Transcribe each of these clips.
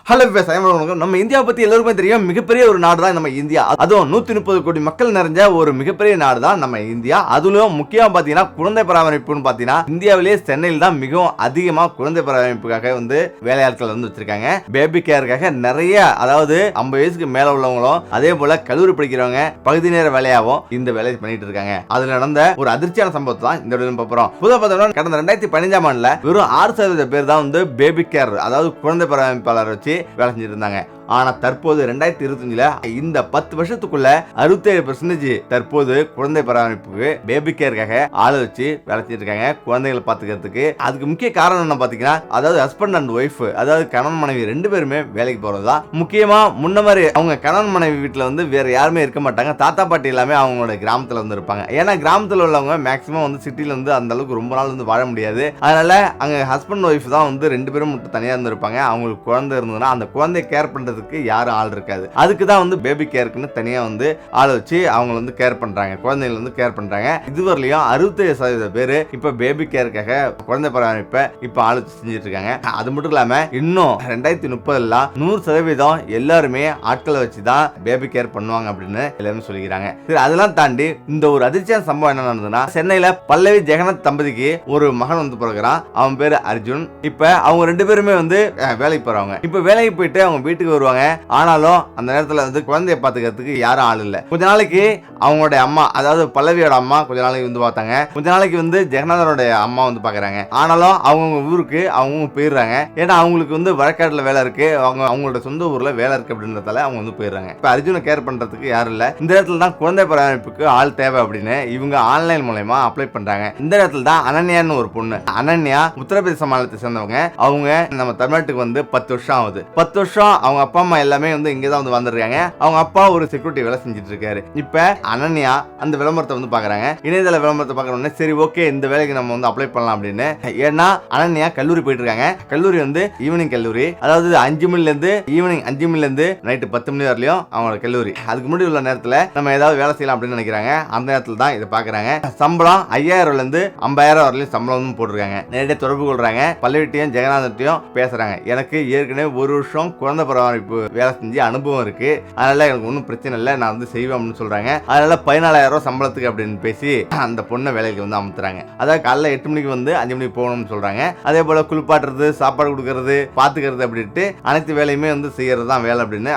Hello விவசாயம். நம்ம இந்தியாவை பத்தி எல்லாருக்குமே தெரியும், மிகப்பெரிய ஒரு நாடு தான் நம்ம இந்தியா. அதுவும் 130 கோடி மக்கள் நிறைஞ்ச ஒரு மிகப்பெரிய நாடு தான் நம்ம இந்தியா. அதுலயும் முக்கியமா பாத்தீங்கன்னா குழந்தை பராமரிப்புன்னு பாத்தீங்கன்னா இந்தியாவிலேயே சென்னையில் தான் மிகவும் அதிகமா குழந்தை பராமரிப்புக்காக வேலையாட்கள் வச்சிருக்காங்க. பேபி கேருக்காக நிறைய, அதாவது 50 வயசுக்கு மேல உள்ளவங்களும் அதே போல கல்லூரி படிக்கிறவங்க பகுதி நேர வேலையாவும் இந்த வேலையை பண்ணிட்டு இருக்காங்க. அதுல நடந்த ஒரு அதிர்ச்சியான சம்பவத்தை தான் இந்த வீடியோல பார்ப்போம். பொதுவா பார்த்தோம்னா கடந்த 2015ஆம் ஆண்டுல வெறும் 6% பேர் தான் பேபி கேர், அதாவது குழந்தை பராமரிப்பாளர் வச்சு வேலை செஞ்சிட்டு இருந்தாங்க. ஆனா தற்போது 2025ல இந்த 10 வருஷத்துக்குள்ள 67% தற்போது குழந்தை பராமரிப்புக்கு பேபி கேருக்காக ஆளு வச்சு வேலை செஞ்சிட்டு இருக்காங்க, குழந்தைகளை பாத்துக்கிறதுக்கு. அதுக்கு முக்கிய காரணம் என்ன பாத்தீங்கன்னா, அதாவது ஹஸ்பண்ட் அண்ட் ஒய்ஃப், அதாவது கணவன் மனைவி 2 பேருமே வேலைக்கு போறதுதான். முக்கியமா முன்ன மாதிரி அவங்க கணவன் மனைவி வீட்டுல வேற யாருமே இருக்க மாட்டாங்க. தாத்தா பாட்டி எல்லாமே அவங்களோட கிராமத்துல இருப்பாங்க. ஏன்னா கிராமத்துல உள்ளவங்க மேக்சிமம் சிட்டில அந்த அளவுக்கு ரொம்ப நாள் வாழ முடியாது. அதனால அங்க ஹஸ்பண்ட் ஒய்ஃப் தான் 2 பேரும் மட்டும் தனியா இருந்திருப்பாங்க. அவங்களுக்கு குழந்தை இருந்ததுன்னா அந்த குழந்தை கேர் பண்றது யாரும் ஆள் இருக்காது. அதுக்கு தான் பேபி கேருக்குன்னு தனியா ஆள் வச்சு அவங்க கேர் பண்றாங்க, குழந்தைகள் கேர் பண்றாங்க. இதுவரையிலும் 67% பேர் இப்ப பேபி கேருக்காக குழந்தை பராமரிப்பை இப்ப ஆள் வச்சு செஞ்சுட்டு இருக்காங்க. அது மட்டும் இல்லாம இன்னும் 2030 100% எல்லாருமே ஆட்களை வச்சுதான் பேபி கேர் பண்ணுவாங்க அப்படின்னு எல்லாரும் சொல்லிக்கிறாங்க. சரி, அதெல்லாம் தாண்டி இந்த ஒரு அதிர்ச்சியான சம்பவம் என்ன நடந்ததுன்னா, சென்னையில பல்லவி ஜெகநாத் தம்பதிக்கு ஒரு மகன் பிறகுறான். அவன் பேரு அர்ஜுன். இப்ப அவங்க 2 பேருமே வேலைக்கு போறவங்க. இப்ப வேலைக்கு போயிட்டு அவங்க வீட்டுக்கு வருவாங்க. ஆனாலும் அந்த நேரத்துல குழந்தைய பாத்துக்கிறதுக்கு யாரும் ஆள் இல்ல. கொஞ்ச நாளைக்கு அவங்களோட அம்மா, அதாவது பல்லவியோட அம்மா கொஞ்ச நாளைக்கு பார்த்தாங்க. கொஞ்ச நாளைக்கு ஜெகநாதனோட அம்மா பாக்குறாங்க. ஆனாலும் அவங்க ஊருக்கு அவங்க போயிடுறாங்க. ஏன்னா அவங்களுக்கு வழக்காட்டுல வேலை இருக்கு, அவங்களோட சொந்த ஊர்ல வேலை இருக்கு அப்படின்றதால அவங்க போயிடுறாங்க. இப்ப அர்ஜுனை கேர் பண்றதுக்கு யாரும் இல்ல. இந்த இடத்துல தான் குழந்தை பராமரிப்புக்கு ஆள் தேவை அப்படின்னு இவங்க ஆன்லைன் மூலமா அப்ளை பண்றாங்க. இந்த இடத்துல தான் அனன்யான்னு ஒரு பொண்ணு. அனன்யா உத்தரப்பிரதேச மாநிலத்தை சேர்ந்தவங்க. அவங்க நம்ம தமிழ்நாட்டுக்கு 10 வருஷம் ஆகுது. 10 வருஷம் அவங்க அப்பா அம்மா எல்லாமே இங்கதான் வந்துருக்காங்க. அவங்க அப்பா ஒரு செக்யூரிட்டி வேலை செஞ்சுட்டு இருக்காரு. இப்ப அனன்யா அந்த விளம்பரத்தை பாக்குறாங்க. இணையதள விளம்பரத்தை பாக்குறோம்னே சரி ஓகே, இந்த வேலைக்கு நம்ம அப்ளை பண்ணலாம் அப்படின்னு. ஏன்னா அனன்யா கல்லூரி போயிட்டு இருக்காங்க. கல்லூரி ஈவினிங் கல்லூரி, அதாவது 5 மணில இருந்து ஈவினிங் 5 மணில இருந்து நைட்டு 10 மணி வரையிலும் அவங்களோட கல்லூரி. அதுக்கு முன்னாடி உள்ள நேரத்துல நம்ம ஏதாவது வேலை செய்யலாம் அப்படின்னு நினைக்கிறாங்க. அந்த நேரத்துல தான் இதை பாக்குறாங்க. சம்பளம் 5000 இருந்து 50,000 வரையிலும் சம்பளம் போட்டுருக்காங்க. நேரடியாக தொடர்பு கொள்றாங்க. பல்லவிட்டையும் ஜெகநாதத்தையும் பேசுறாங்க. எனக்கு ஏற்கனவே 1 வருஷம் குழந்தை பராமரிப்பு வேலை செஞ்சு அனுபவம் இருக்கு, அதனால எனக்கு ஒன்றும் பிரச்சனை இல்லை, நான் செய்வேன் அப்படின்னு சொல்றாங்க. அதனால 14,000 சம்பளத்துக்கு அப்படின்னு பேசி அந்த பொண்ணை வேலைக்கு அமுத்துறாங்க. அதாவது காலைல 8 மணிக்கு 5 மணிக்கு போகணும்னு சொல்றாங்க. அதே போல குளிப்பாட்டுறது, சாப்பாடு கொடுக்கறது, பாத்துக்கிறது அப்படின்ட்டு அனைத்து வேலையுமே செய்யறது தான் வேலை அப்படின்னு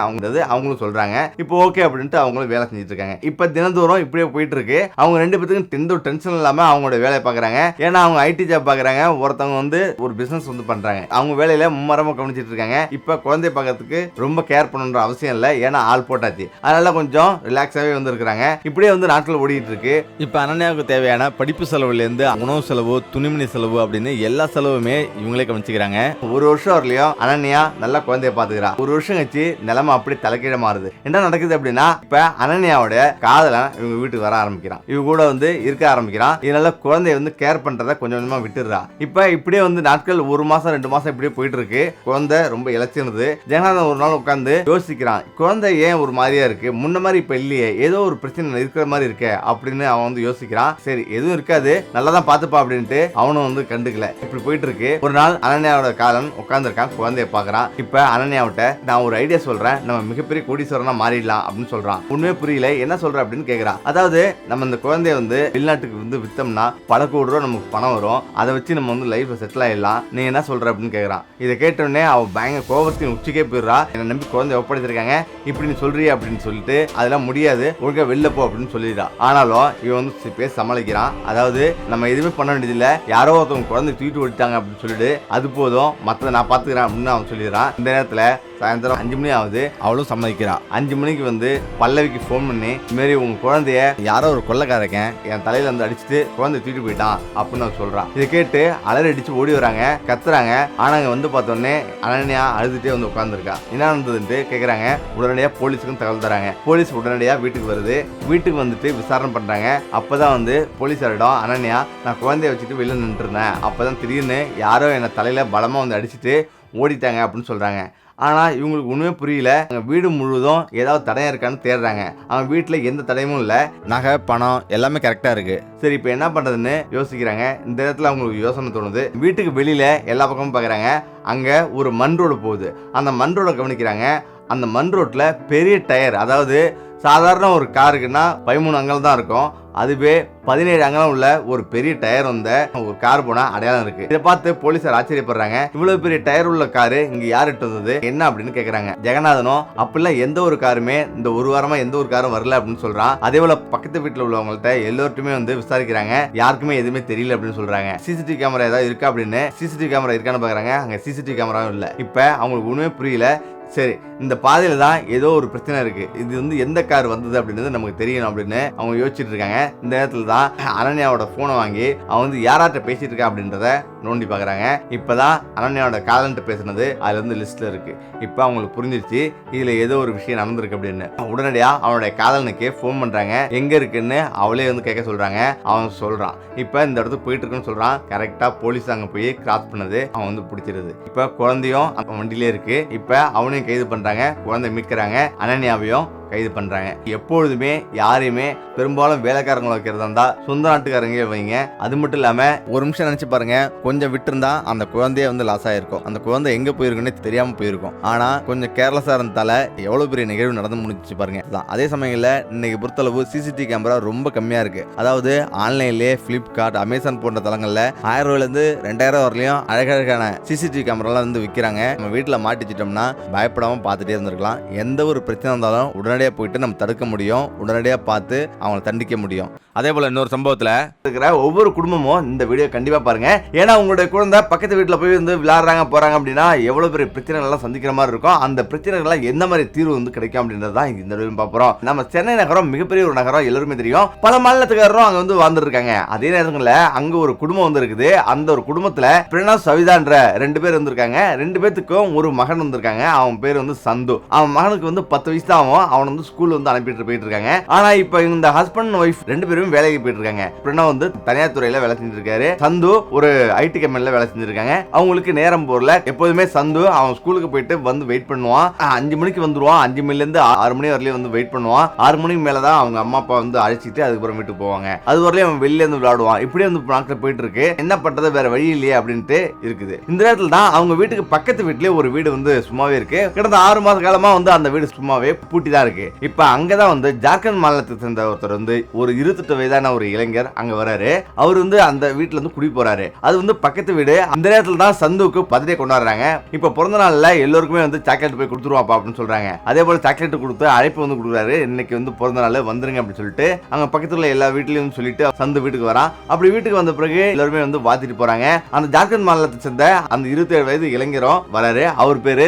அவங்களும் சொல்றாங்க. இப்போ ஓகே அப்படின்ட்டு அவங்களும் வேலை செஞ்சுட்டு இருக்காங்க. இப்ப தினந்தோறும் இப்படியே போயிட்டு இருக்கு. அவங்க 2 பேருக்கும் எந்த ஒரு டென்ஷன் இல்லாம அவங்களோட வேலையை பாக்குறாங்க. ஏன்னா அவங்க ஐடி ஜாப் பாக்குறாங்க, ஒருத்தவங்க ஒரு பிசினஸ் பண்றாங்க. அவங்க வேலையில மும்மரமா கவனிச்சிட்டு இருக்காங்க. இப்ப குழந்தை பார்க்கறதுக்கு ரொம்ப கேர் பண்ணணுன்ற அவசியம் இல்லை, ஏன்னா ஆள் போட்டாச்சு. அதனால கொஞ்சம் ரிலாக்ஸாவே இருக்காங்க. இப்படியே நாட்கள் ஓடிட்டு இருக்கு. இப்ப அனன்யாவுக்கு தேவையான படிப்பு செலவுல இருந்து உணவு செலவு, துணிமணி செலவு அப்படின்னு எல்லா செலவுமே இவங்களே கவனிச்சுக்கிறாங்க. 1 வருஷம் வரலையும் அனன்யா நல்லா குழந்தைய பாத்துக்கிறா. 1 வருஷம் கழிச்சு நிலைமை அப்படி தலைக்கீழ மாறுது. என்ன நடக்குது அப்படின்னா, இப்ப அனன்யாவோட காதலன் இவங்க வீட்டுக்கு வர ஆரம்பிக்கிறான். இவங்க கூட இருக்க ஆரம்பிக்கிறான். இதனால குழந்தைய கேர் பண்றத கொஞ்சம் கொஞ்சமா விட்டுடுறா. இப்ப இப்படியே நாட்கள் 1 மாசம் 2 மாசம் இப்படியே போயிட்டு இருக்கு. குழந்தை ரொம்ப இலச்சிருது. ஜெகநாதன் ஒரு நாள் உட்கார்ந்து யோசிக்கிறான், குழந்தை ஏன் ஒரு மாதிரியா இருக்கு, முன்ன மாதிரி இப்ப இல்லையே, ஏதோ ஒரு பிரச்சனை இருக்கிற மாதிரி இருக்கே அப்படின்னு அவன் யோசிக்கிறான். சரி எதுவும் இருக்காது, நல்லாதான் பாத்துப்பா அப்படின்ட்டு அவனும் கண்டுக்கல. இப்படி போயிட்டு இருக்கு. ஒரு நாள் அனன்யாவோட காலன் உட்கார்ந்துருக்கான், குழந்தைய பாக்குறான். இப்ப அனன்யாவிட்ட நான் ஒரு ஐடியா சொல்றேன், நம்ம மிகப்பெரிய கோடீஸ்வரனா மாறிடலாம் அப்படின்னு சொல்றான். உண்மையே புரியல, என்ன சொல்ற அப்படின்னு கேக்குறான். அதாவது நம்ம இந்த குழந்தைய வெளிநாட்டுக்கு வித்தோம்னா பல கோடி ரூபா நமக்கு பணம் வரும், அதை வச்சு நம்ம லைஃப்ல செட்டில் ஆயிடலாம், நீ என்ன சொல்ற அப்படின்னு கேக்குறான். இதை கேட்டோடனே அவ பயங்கர கோபத்தின் உச்சிக்கே போயிடுறா. என்ன நம்பி குழந்தை ஒப்படைச்சிருக்காங்க, இப்படி நீ சொல்றியா அப்படின்னு சொல்லிட்டு அதெல்லாம் முடியாது, ஒழுங்கா வெளில போ அப்படின்னு சொல்லிடுறான். ஆனாலும் இவன் பேச சமாளிக்கிறான். அதாவது நம்ம எதுவுமே பண்ண வேண்டியதில்லை, யாரோ ஒருத்தவங்க குழந்தை தூக்கிட்டு ஓடிட்டாங்க அப்படின்னு சொல்லிட்டு அது போதும், மற்றதை நான் பாத்துக்கிறேன் அப்படின்னு அவன் சொல்லிடுறான். இந்த நேரத்துல சாயந்தரம் 5 மணி ஆகுது. அவளும் சம்மதிக்கிறான். 5 மணிக்கு பல்லவிக்கு போன் பண்ணி, இது மாதிரி உங்க குழந்தைய யாரோ ஒரு கொள்ளைக்காரக்கன் என் தலையில அடிச்சுட்டு குழந்தை தூக்கிட்டு போயிட்டான் அப்படின்னு அவன் சொல்றான். இதை கேட்டு அலறி அடிச்சு ஓடி வராங்க, கத்துறாங்க. ஆனா பார்த்தோன்னே அனன்யா அழுதுட்டே உட்கார்ந்துருக்கா. என்ன நடந்ததுன்னு கேக்குறாங்க. உடனடியா போலீஸுக்கும் தகவல் தராங்க. போலீஸ் உடனடியா வீட்டுக்கு வருது. வீட்டுக்கு விசாரணை பண்றாங்க. அப்பதான் போலீஸாரிடம் அனன்யா, நான் குழந்தைய வச்சுட்டு வெளில நின்று இருந்தேன், அப்பதான் திடீர்னு யாரோ என்ன தலையில பலமா அடிச்சுட்டு ஓடிட்டாங்க அப்படின்னு சொல்றாங்க. ஆனா இவங்களுக்கு ஒண்ணுமே புரியல. அவங்க வீடு முழுவதும் ஏதாவது தடயம் இருக்கான்னு தேடுறாங்க. அவன் வீட்டுல எந்த தடயமும் இல்ல, நகை பணம் எல்லாமே கரெக்டா இருக்கு. சரி இப்ப என்ன பண்றதுன்னு யோசிக்கிறாங்க. இந்த இடத்துல அவங்களுக்கு யோசனை தோணுது. வீட்டுக்கு வெளியில எல்லா பக்கமும் பாக்குறாங்க. அங்க ஒரு மண் ரோடு போகுது. அந்த மண் ரோட கவனிக்கிறாங்க. அந்த மண் ரோட்ல பெரிய டயர், அதாவது சாதாரண ஒரு காருக்குன்னா 13 அங்கலம் தான் இருக்கும், அதுவே 17 அங்கலம் உள்ள ஒரு பெரிய டயர் வந்த ஒரு கார் போனா அடையாளம் இருக்கு. இதை பார்த்து போலீசார் ஆச்சரியப்படுறாங்க. இவ்வளவு பெரிய டயர் உள்ள காரு இங்க யார் இட்டு வந்தது என்ன அப்படின்னு கேக்குறாங்க. ஜெகநாதனும் அப்படிலாம் எந்த ஒரு காருமே இந்த ஒரு வாரமா எந்த ஒரு காரும் வரல அப்படின்னு சொல்றான். அதே போல பக்கத்து வீட்டுல உள்ளவங்கள்ட்ட எல்லோருமே விசாரிக்கிறாங்க. யாருக்குமே எதுவுமே தெரியல அப்படின்னு சொல்றாங்க. சிசிடிவி கேமரா ஏதாவது இருக்கா அப்படின்னு சிசிடிவி கேமரா இருக்கான்னு பாக்குறாங்க. அங்க சிசிடிவி கேமராவும் இல்ல. இப்ப அவங்களுக்கு ஒண்ணுமே புரியல. சரி இந்த பாதையில தான் ஏதோ ஒரு பிரச்சனை இருக்கு, இது எந்த கார் வந்தது அப்படின்றது நமக்கு தெரியணும் அப்படின்னு அவங்க யோசிச்சுட்டு இருக்காங்க. இந்த நேரத்துல தான் அனன்யாவோட போனை வாங்கி அவன் யாராட்ட பேசிட்டு இருக்கா அப்படின்றத நோண்டி பாக்குறாங்க. இப்பதான் அனன்யாவோட காதல்கிட்ட பேசுனது அதுல லிஸ்ட்ல இருக்கு. இப்ப அவங்களுக்கு புரிஞ்சிருச்சு இதுல ஏதோ ஒரு விஷயம் நடந்திருக்கு அப்படின்னு. உடனடியா அவனுடைய காதலனுக்கு போன் பண்றாங்க. எங்க இருக்குன்னு அவளே கேட்க சொல்றாங்க. அவன் சொல்றான் இப்ப இந்த இடத்துக்கு போயிட்டு இருக்குன்னு சொல்றான். கரெக்டா போலீஸ் அங்க போய் கிராஸ் பண்ணது அவன் பிடிச்சிருது. இப்ப குழந்தையும் வண்டியிலே இருக்கு. இப்ப அவனையும் கைது பண்றாங்க. குழந்தை மீட்கிறாங்க. அனன்யாவையும் கைது பண்றாங்க. எப்பொழுதுமே யாரையுமே பெரும்பாலும் வேலைக்காரங்களை வைக்கிறதா இருந்தா சொந்த நாட்டுக்காரங்க வைங்க. அது மட்டும் இல்லாம ஒரு நிமிஷம் நினைச்சு பாருங்க, கொஞ்சம் விட்டு இருந்தா அந்த குழந்தைய லாஸ் ஆயிருக்கும். அந்த குழந்தை எங்க போயிருக்குன்னு தெரியாம போயிருக்கும். ஆனா கொஞ்சம் கேர்லெஸ்ஸா இருந்ததால எவ்வளவு பெரிய நிகழ்வு நடந்து முடிச்சு பாருங்க. அதே சமயத்துல இன்னைக்கு பொறுத்தளவு சிசிடிவி கேமரா ரொம்ப கம்மியா இருக்கு. அதாவது ஆன்லைன்லயே பிளிப்கார்ட், அமேசான் போன்ற தளங்கள்ல 1000 ரூபாயில இருந்து 2000 வரலையும் அழகழகான சிசிடிவி கேமரா விற்கிறாங்க. நம்ம வீட்டுல மாட்டிச்சிட்டோம்னா பயப்படாம பார்த்துட்டே இருந்திருக்கலாம். எந்த ஒரு பிரச்சனை இருந்தாலும் உடனடியாக போயிட்டு நம்ம தடுக்க முடியும், உடனடியா பார்த்து அவங்களை தண்டிக்க முடியும். அதே போல இன்னொரு சம்பவத்துல இருக்கிற ஒவ்வொரு குடும்பமும் இந்த வீடியோ கண்டிப்பா பாருங்க. ஏன்னா உங்களுடைய குழந்தை பக்கத்து வீட்டுல போய் விளையாடுறாங்க போறாங்க அப்படின்னா எவ்வளவு பெரிய பிரச்சனைகள் எல்லாம் சந்திக்கிற மாதிரி இருக்கும். அந்த பிரச்சனைகள் எந்த மாதிரி தீர்வு கிடைக்கும் அப்படின்றதான் இந்த வீடியோ பார்ப்போம். நம்ம சென்னை நகரம் மிகப்பெரிய ஒரு நகரம், எல்லாருமே தெரியும். பல மாநிலத்துக்காரரும் அங்க வாழ்ந்துட்டு இருக்காங்க. அதே நேரத்துல அங்க ஒரு குடும்பம் இருக்குது. அந்த ஒரு குடும்பத்துல பிரணவ் சவிதான்ற 2 பேர் வந்திருக்காங்க. 2 பேத்துக்கும் ஒரு மகன் வந்திருக்காங்க. அவன் பேர் சந்து. அவன் மகனுக்கு 10 வயசு தான் ஆகும். அவன் ஸ்கூல் அனுப்பிட்டு போயிட்டு இருக்காங்க. ஆனா இப்ப இந்த ஹஸ்பண்ட் அண்ட் ஒய்ஃப் 2 பேரும் வேலைக்கு போயிட்டு இருக்காங்க. பிரணவ் தனியார் துறையில வேலை செஞ்சுட்டு இருக்காரு. சந்து ஒரு ஐடி கம்பெனில வேலை செஞ்சிருக்காங்க. அவங்களுக்கு நேரம் போறல. எப்போதுமே சந்து அவன் ஸ்கூலுக்கு போயிட்டு வெயிட் பண்ணுவான். 5 மணிக்கு வந்துருவான். 5 மணில இருந்து 6 மணி வரையிலும் வெயிட் பண்ணுவான். 6 மணிக்கு மேலதான் அவங்க அம்மா அப்பா அழைச்சிட்டு அதுக்கப்புறம் வீட்டுக்கு போவாங்க. அது வரலையும் அவன் வெளியில விளையாடுவான். இப்படி நாட்கள் போயிட்டு இருக்கு. என்ன பண்றது, வேற வழி இல்லையே அப்படின்ட்டு இருக்குது. இந்த நேரத்துல தான் அவங்க வீட்டுக்கு பக்கத்து வீட்லயே ஒரு வீடு சும்மாவே இருக்கு. கடந்த 6 மாத காலமா அந்த வீடு சும்மாவே பூட்டி தான் இருக்கு. இப்ப அங்கதான் ஜார்க்கண்ட் மாநிலத்தை சேர்ந்த ஒருத்தர் ஒரு 28 வயதான ஒரு இளைஞர் அங்க வராரு. அவர் அந்த வீட்டுல குடி போறாரு. அது பக்கத்து வீடு. அந்த நேரத்துல தான் சந்துவுக்கு பர்த்டே கொண்டாடுறாங்க. இப்ப பிறந்த நாள்ல எல்லாருக்குமே சாக்லேட் போய் கொடுத்துருவாப்பா அப்படின்னு சொல்றாங்க. அதே போல சாக்லேட் கொடுத்து அழைப்பு கொடுக்குறாரு. இன்னைக்கு பிறந்த நாள் வந்துருங்க அப்படின்னு சொல்லிட்டு அங்க பக்கத்துல எல்லா வீட்லயும் சொல்லிட்டு சந்து வீட்டுக்கு வரான். அப்படி வீட்டுக்கு வந்த பிறகு எல்லாருமே வாத்திட்டு போறாங்க. அந்த ஜார்க்கண்ட் மாநிலத்தை சேர்ந்த அந்த 27 வயது இளைஞரும் வராரு. அவர் பேரு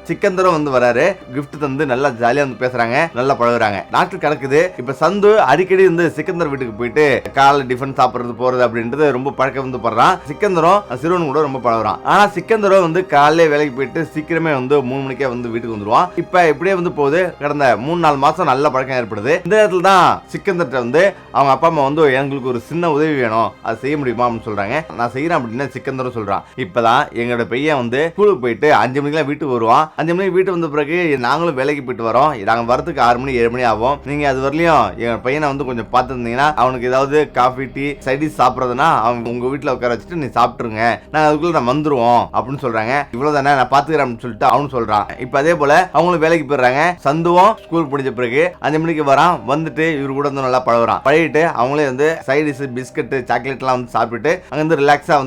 சிக்கந்தரும் வராரு. கிஃப்ட் தந்து நல்லா ஜாலியா பேசுறாங்க, நல்லா பழகுறாங்க. நாட்கள் கிடக்குது. இப்ப சந்து அடிக்கடி சிக்கந்தர் வீட்டுக்கு போயிட்டு காலை டிஃபன் சாப்பிடுறது போறது அப்படின்றது ரொம்ப பழக்கம் படுறான். சிக்கந்தரும் சிறுவன் கூட ரொம்ப பழகுறான். ஆனா சிக்கந்தரும் காலையில வேலைக்கு போயிட்டு சீக்கிரமே 3 மணிக்கே வீட்டுக்கு வந்துருவான். இப்ப இப்படியே போகுது. கடந்த 3-4 மாசம் நல்ல பழக்கம் ஏற்படுது. இந்த இடத்துல தான் சிக்கந்தர்ட்ட அவங்க அப்பா அம்மா எங்களுக்கு ஒரு சின்ன உதவி வேணும், அது செய்ய முடியுமா அப்படின்னு சொல்றாங்க. நான் செய்யறேன் அப்படின்னு சிக்கந்தரும் சொல்றான். இப்பதான் எங்களோட பையன் ஸ்கூலுக்கு போயிட்டு 5 மணிக்கு வீட்டுக்கு வருவான். 5 மணிக்கு வீட்டு வந்த பிறகு நாங்களும் வேலைக்கு போயிட்டு வரோம். நாங்க வரதுக்கு 6 மணி 7 மணி ஆகும். நீங்க அது வரலையும் எங்க பையனை கொஞ்சம் பார்த்துருந்தீங்கன்னா அவனுக்கு ஏதாவது காஃபி டீ சைடிஸ் சாப்பிட்றதுன்னா அவங்க உங்க வீட்டுல உட்கார வச்சுட்டு நீ சாப்பிட்டுருங்க, நாங்க அதுக்குள்ள நான் வந்துருவோம் அப்படின்னு சொல்றாங்க. இவ்வளவுதானே, நான் பாத்துக்கிறேன் அப்படின்னு சொல்லிட்டு அவனு சொல்றான். இப்ப அதே போல அவங்களும் வேலைக்கு போயிடுறாங்க. சந்துவும் ஸ்கூல் முடிஞ்ச பிறகு 5 மணிக்கு வரான். வந்துட்டு இவரு கூட நல்லா பழகுறான். பழகிட்டு அவங்களே சைடிஸ் பிஸ்கட் சாக்லேட் எல்லாம் சாப்பிட்டு அங்க ரிலாக்ஸா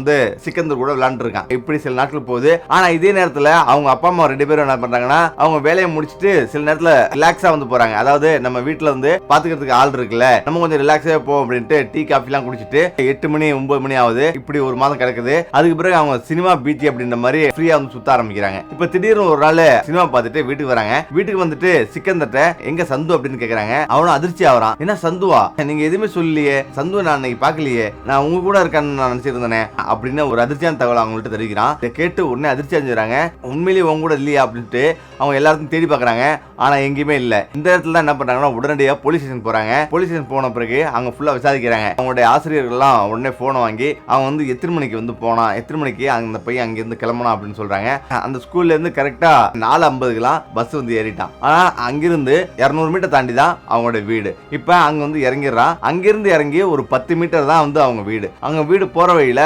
சிக்கந்தர் கூட விளையாண்டு இருக்கான். இப்படி சில நாட்கள் போகுது. ஆனா இதே நேரத்துல அவங்க அப்பா அம்மா 2 பேரும் என்ன பண்றாங்கன்னா அவங்க வேலையை முடிச்சுட்டு சில நேரத்துல ரிலாக்ஸா போறாங்க. அதாவது நம்ம வீட்டுல பாத்துக்கிறதுக்கு ஆள் இருக்குல்ல, நம்ம கொஞ்சம் ரிலாக்ஸா போ அப்படின்ட்டு டீ காஃபி எல்லாம் குடிச்சிட்டு 8 மணி 9 மணி ஆகுது. இப்படி ஒரு மாதம் கிடக்குது. அதுக்கு பிறகு அவங்க சினிமா பீச் அப்படின்ற மாதிரி ஃப்ரீயா சுத்த ஆரம்பிக்கிறாங்க. இப்ப திடீர்னு ஒரு நாள் சினிமா பார்த்துட்டு வீட்டுக்கு வராங்க. வீட்டுக்கு வந்துட்டு சிக்கந்தர்ட்ட எங்க சந்து அப்படின்னு கேக்குறாங்க. அவனும் அதிர்ச்சி ஆகுறான். என்ன சந்துவா, நீங்க எதுவுமே சொல்லலையே, சந்துவ நான் இன்னைக்கு பாக்கலையே, நான் உங்க கூட இருக்கான்னு நான் நினைச்சிருந்தேனே அப்படின்னு ஒரு அதிர்ச்சியான தகவல் அவங்கள்ட்ட தெரிவிக்கிறான். கேட்டு உடனே அதிர்ச்சி அடைஞ்சுறாங்க. உண்மையிலேயே உங்க கூட இல்லையா அப்படின்ட்டு அவங்க எல்லாருக்கும் தேடி பாக்குறாங்க. ஆனா எங்கேயுமே எங்கேயுமே இல்ல. இந்த இடத்துல என்ன பண்றாங்கன்னா உடனடியாக போலீஸ் ஸ்டேஷன் போறாங்க. போலீஸ் ஸ்டேஷன் போன பிறகு அங்க ஃபுல்லா விசாரிக்கிறாங்க. அவங்களுடைய ஆசிரியர்கள்லாம் உடனே போனை வாங்கி அவங்க வந்து எத்தனை மணிக்கு வந்து போனா, எத்தனை மணிக்கு அந்த பையன் அங்கிருந்து கிளம்பணும் அப்படின்னு சொல்றாங்க. அந்த ஸ்கூல்ல இருந்து கரெக்டா 4:50 பஸ் வந்து ஏறிட்டான். ஆனா அங்கிருந்து 200 மீட்டர் தாண்டி தான் அவங்களோட வீடு. இப்ப அங்க வந்து இறங்கிடுறான். அங்கிருந்து இறங்கி ஒரு 10 மீட்டர் தான் வந்து அவங்க வீடு. அங்க வீடு போற வழியில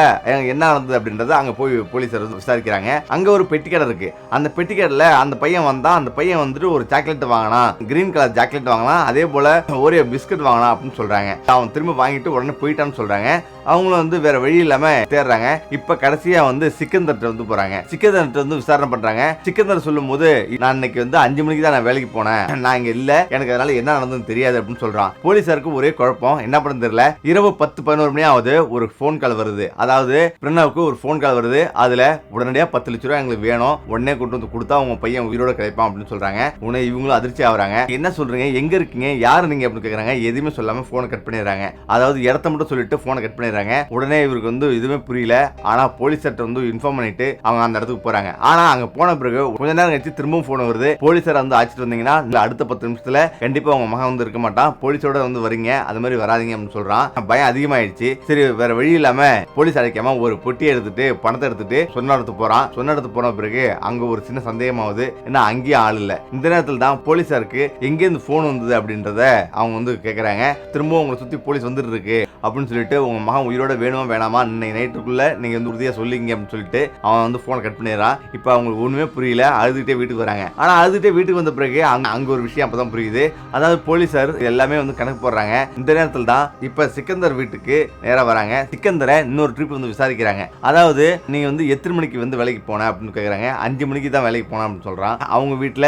என்ன நடந்தது அப்படின்றத அங்க போய் போலீசார் வந்து விசாரிக்கிறாங்க. அங்க ஒரு பெட்டி கடை இருக்கு. அந்த பெட்டி கடையில அந்த பையன் வந்தா, அந்த பையன் வந்துட்டு ஒரு சாக்லேட் வாங்கினா, கிரீன் கலர் சாக்லேட் வாங்கினா, அதே போல ஒரே பிஸ்கட் வாங்கினா அப்படின்னு சொல்றாங்க. அவன் திரும்ப வாங்கிட்டு உடனே போயிட்டான்னு சொல்றாங்க. அவங்களும் வந்து வேற வழி இல்லாம தேடுறாங்க. இப்ப கடைசியா வந்து சிக்கந்தர் வந்து போறாங்க. சிக்கந்தர் வந்து விசாரணை பண்றாங்க. சிக்கந்தர் சொல்லும் போது நான் இன்னைக்கு வந்து 5 மணிக்கு தான் நான் வேலைக்கு போனேன், நான் இங்க இல்ல, எனக்கு அதனால என்ன நடந்ததுன்னு தெரியாது அப்படின்னு சொல்றான். போலீசாருக்கு ஒரே குழப்பம், என்ன பண்ண தெரியல. இரவு 10-11 மணி ஆகுது, ஒரு போன் கால் வருது. அதாவது பிரணவுக்கு ஒரு போன் கால் வருது. அதுல உடனடியா 10 லட்சம் ரூபாய் எங்களுக்கு வேணும், உடனே கொண்டு வந்து கொடுத்தா உங்க பையன் உயிரோட கிடைப்பான் அப்படின்னு சொல்றாங்க. உடனே இவங்களும் அதிர்ச்சி ஆகுறாங்க. என்ன சொல்றீங்க, எங்க இருக்கீங்க, யாரு நீங்க அப்படின்னு கேக்குறாங்க. எதுவுமே சொல்லாம போனை கட் பண்ணிடுறாங்க. அதாவது இடத்த மட்டும் சொல்லிட்டு போனை கட் பண்ணிடுறாங்க. உடனே இவருக்கு வந்து எதுவுமே புரியல. ஆனா போலீசார்ட்ட வந்து இன்ஃபார்ம் பண்ணிட்டு அவங்க அந்த இடத்துக்கு போறாங்க. ஆனா அங்க போன பிறகு கொஞ்ச நேரம் கழிச்சு திரும்பவும் போன் வருது. போலீசார் வந்து அழைச்சிட்டு வந்தீங்கன்னா அடுத்த 10 நிமிஷத்துல கண்டிப்பா உங்க மகன் வந்து இருக்க மாட்டான், போலீஸோட வந்து வரீங்க, அது மாதிரி வராதீங்க அப்படின்னு சொல்றான். பயம் அதிகமாயிடுச்சு. சரி வேற வழி இல்லாம போலீஸ் அழைக்காம ஒரு பொட்டியை எடுத்துட்டு பணத்தை எடுத்துட்டு சொன்ன இடத்துக்கு போறான். சொன்ன இடத்துக்கு போன பிறகு அங்க ஒரு சின்ன சந்தேகமாவது, ஏன்னா அங்கேயும் ஆள் இல்ல. இந்த நேரத்தில் தான் போலீசாருக்கு எங்க இருந்து போன் வந்தது அப்படின்றத அவங்க வந்து கேக்குறாங்க. திரும்பவும் உங்களை சுத்தி போலீஸ் வந்துட்டு இருக்கு அப்படின்னு சொல்லிட்டு உங்க மகன் உயிரோட வேணுமா வேணாமா இன்னைக்கு நைட்டுக்குள்ள நீங்க வந்து உறுதியா சொல்லிங்க அப்படின்னு சொல்லிட்டு அவன் வந்து போனை கட் பண்ணிடுறான். இப்ப அவங்களுக்கு ஒண்ணுமே புரியல, அழுதுகிட்டே வீட்டுக்கு வராங்க. ஆனா அழுதுகிட்டே வீட்டுக்கு வந்த பிறகு அங்க ஒரு விஷயம் அப்பதான் புரியுது. அதாவது போலீசார் எல்லாமே வந்து கணக்கு போடுறாங்க. இந்த நேரத்தில் தான் இப்ப சிக்கந்தர் வீட்டுக்கு நேரா வராங்க. சிக்கந்தரை இன்னொரு ட்ரிப் வந்து விசாரிக்கிறாங்க. அதாவது நீங்க வந்து எத்தனை மணிக்கு வந்து வேலைக்கு போன அப்படின்னு கேக்குறாங்க. 5 மணிக்கு தான் வேலைக்கு போன அப்படின்னு சொல்றான். அவங்க வீட்டுல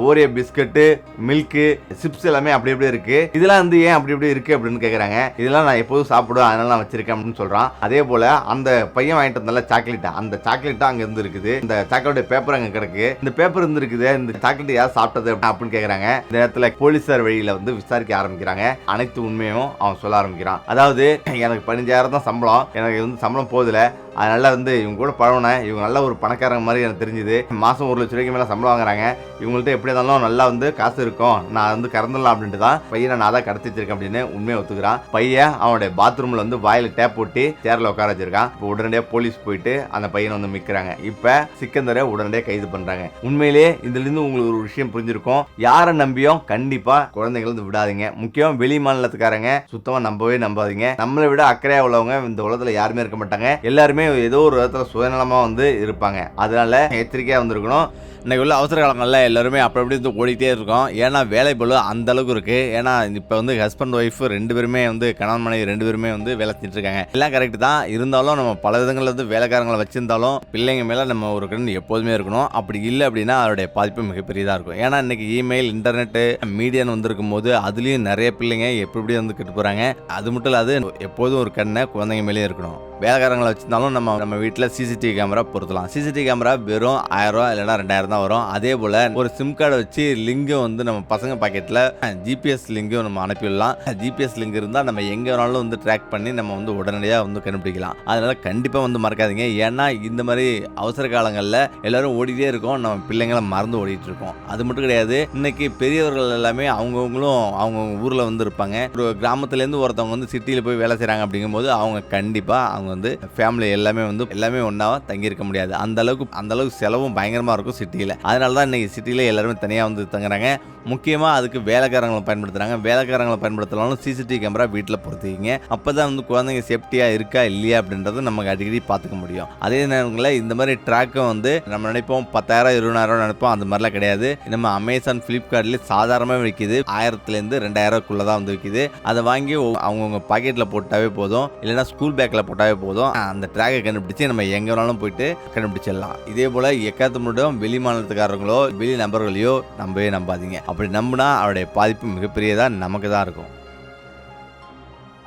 ஓரியோ பிஸ்கட், மில்க், சிப்ஸ் எல்லாமே அப்படி அப்படியே இருக்கு. இதெல்லாம் வந்து ஏன் அப்படி அப்படியே இருக்கு அப்படின்னு கேக்குறாங்க. இதெல்லாம் நான் எப்போதும் சாப்பிடுவேன், அதனால நான் வச்சிருக்கேன் அப்படின்னு சொல்றான். அதே போல அந்த பையன் வாங்கிட்டு வந்தால சாக்லேட், அந்த சாக்லேட் அங்க இருந்து இருக்குது. இந்த சாக்லேட் பேப்பர் அங்க கிடக்கு. இந்த பேப்பர் இருந்து இருக்குது, இந்த சாக்லேட் யார் சாப்பிட்டது அப்படின்னு கேக்குறாங்க. இந்த நேரத்துல போலீசார் வழியில வந்து விசாரிக்க ஆரம்பிக்கிறாங்க. அனைத்து உண்மையும் அவன் சொல்ல ஆரம்பிக்கிறான். அதாவது எனக்கு 15,000 தான் சம்பளம், எனக்கு வந்து சம்பளம் போதில்லை, அதனால வந்து இவங்க கூட பழகினேன், இவங்க நல்ல ஒரு பணக்காரங்க மாதிரி எனக்கு தெரிஞ்சுது. மாசம் 1 லட்சம் ரூபாய்க்கு மேல சம்பளம் வாங்குறாங்க, இவங்கள்ட்ட எப்படி இருந்தாலும் நல்லா வந்து காசு இருக்கும், நான் வந்து கறந்துடலாம் அப்படின்ட்டு தான் பையனை நான் தான் கடத்தி வச்சிருக்கேன் அப்படின்னு உண்மையை ஒத்துக்கிறான். பையன் அவனுடைய பாத்ரூம்ல வந்து வாயில டேப் போட்டு சேர்ல உட்கார வச்சிருக்கான். இப்போ உடனடியாக போலீஸ் போயிட்டு அந்த பையனை வந்து மிக்கிறாங்க. இப்ப சிக்கந்தரை உடனடியாக கைது பண்றாங்க. உண்மையிலேயே இதுல இருந்து உங்களுக்கு ஒரு விஷயம் புரிஞ்சிருக்கும், யாரை நம்பியும் கண்டிப்பா குழந்தைகளை வந்து விடாதீங்க. முக்கியம் வெளி மாநிலத்துக்காரங்க சுத்தமா நம்பவே நம்பாதீங்க. நம்மளை விட அக்கறையா உள்ளவங்க இந்த உலகத்துல யாருமே இருக்க மாட்டாங்க. எல்லாருமே ஏதோ ஒரு விதத்துல சுயநலமா வந்து இருப்பாங்க. அதனால எச்சரிக்கையா வந்திருக்கணும். இன்னைக்கு உள்ள அவசர காலங்களில் எல்லாருமே அப்படி அப்படி வந்து ஓடிக்கிட்டே இருக்கோம். ஏன்னா வேலை பளு அந்த அளவுக்கு இருக்கு. ஏன்னா இப்போ வந்து ஹஸ்பண்ட் ஒய்ஃப் 2 பேருமே வந்து கணவன் மனைவி 2 பேருமே வந்து வேலை செஞ்சுட்டு இருக்காங்க. எல்லாம் கரெக்ட் தான். இருந்தாலும் நம்ம பல விதங்களில் வந்து வேலைக்காரங்களை வச்சிருந்தாலும் பிள்ளைங்க மேலே நம்ம ஒரு கண் எப்போதுமே இருக்கணும். அப்படி இல்லை அப்படின்னா அதோடைய பாதிப்பு மிகப்பெரியதாக இருக்கும். ஏன்னா இன்னைக்கு இமெயில், இன்டர்நெட்டு, மீடியான்னு வந்திருக்கும் போது அதுலேயும் நிறைய பிள்ளைங்க எப்படி வந்து கெட்டு போகிறாங்க. அது மட்டும் இல்லாது எப்போதும் ஒரு கண்ணை குழந்தைங்க மேலே இருக்கணும். வேலைக்காரங்களை வச்சிருந்தாலும் நம்ம வீட்டில் சிசிடிவி கேமரா பொருத்தலாம். சிசிடிவி கேமரா வெறும் 1000 ரூபா இல்லைன்னா 2000 தான் வரும். அதே போல் ஒரு சிம் கார்டை வச்சு லிங்கும் வந்து நம்ம பசங்க பாக்கெட்டில் ஜிபிஎஸ் லிங்கும் நம்ம அனுப்பிடலாம். ஜிபிஎஸ் லிங்க் இருந்தால் நம்ம எங்கே வேணாலும் வந்து ட்ராக் பண்ணி நம்ம வந்து உடனடியாக வந்து கண்டுபிடிக்கலாம். அதனால கண்டிப்பாக வந்து மறக்காதீங்க. ஏன்னா இந்த மாதிரி அவசர காலங்களில் எல்லாரும் ஓடிட்டே இருக்கோம், நம்ம பிள்ளைங்களை மறந்து ஓடிட்டு இருக்கோம். அது மட்டும் கிடையாது, இன்னைக்கு பெரியவர்கள் எல்லாமே அவங்கவுங்களும் அவங்க ஊரில் வந்து இருப்பாங்க. ஒரு கிராமத்துலேருந்து ஒருத்தவங்க வந்து சிட்டியில் போய் வேலை செய்கிறாங்க. அப்படிங்கும்போது அவங்க கண்டிப்பாக அவங்க வந்து ஃபேமிலி எல்லாமே ஒன்னாவா தங்கி இருக்க முடியாது. அந்த அளவுக்கு செலவும் பயங்கரமா இருக்கும் சிட்டியில. அதனால தான் இன்னைக்கு சிட்டியில எல்லாருமே தனியா வந்து தங்குறாங்க. முக்கியமா அதுக்கு வேலைக்காரங்களை பயன்படுத்துறாங்க. வேலைக்காரங்களை பயன்படுத்தலாம் சிசிடிவி கேமரா வீட்டில் பொறுத்திக்கிங்க. அப்பதான் வந்து குழந்தைங்க சேஃப்டியா இருக்கா இல்லையா அப்படின்றது நமக்கு அடிக்கடி பார்த்துக்க முடியும். அதே நேரங்களில் இந்த மாதிரி ட்ராக்கும் வந்து நம்ம நினைப்போம் 10,000 20,000 நினைப்போம், அந்த மாதிரிலாம் கிடையாது. நம்ம அமேசான், பிளிப்கார்ட்லேயே சாதாரணமாக விற்கிது. 1000 to 2000 தான் வந்து விற்கிது. அதை வாங்கி அவங்கவுங்க பாக்கெட்டில் போட்டாவே போதும், இல்லைன்னா ஸ்கூல் பேக்கில் போட்டாவே போதும். அந்த ட்ராக்கை கண்டுபிடிச்சு நம்ம எங்க வேணாலும் போயிட்டு கண்டுபிடிச்சிடலாம். இதே போல எக்காத்து மட்டும் வெளி மாநிலத்துக்காரங்களோ வெளி நபர்களையோ நம்பவே நம்பாதீங்க. அப்படி நம்பினா அவருடைய பாதிப்பு மிகப்பெரியதா நமக்கு தான் இருக்கும்.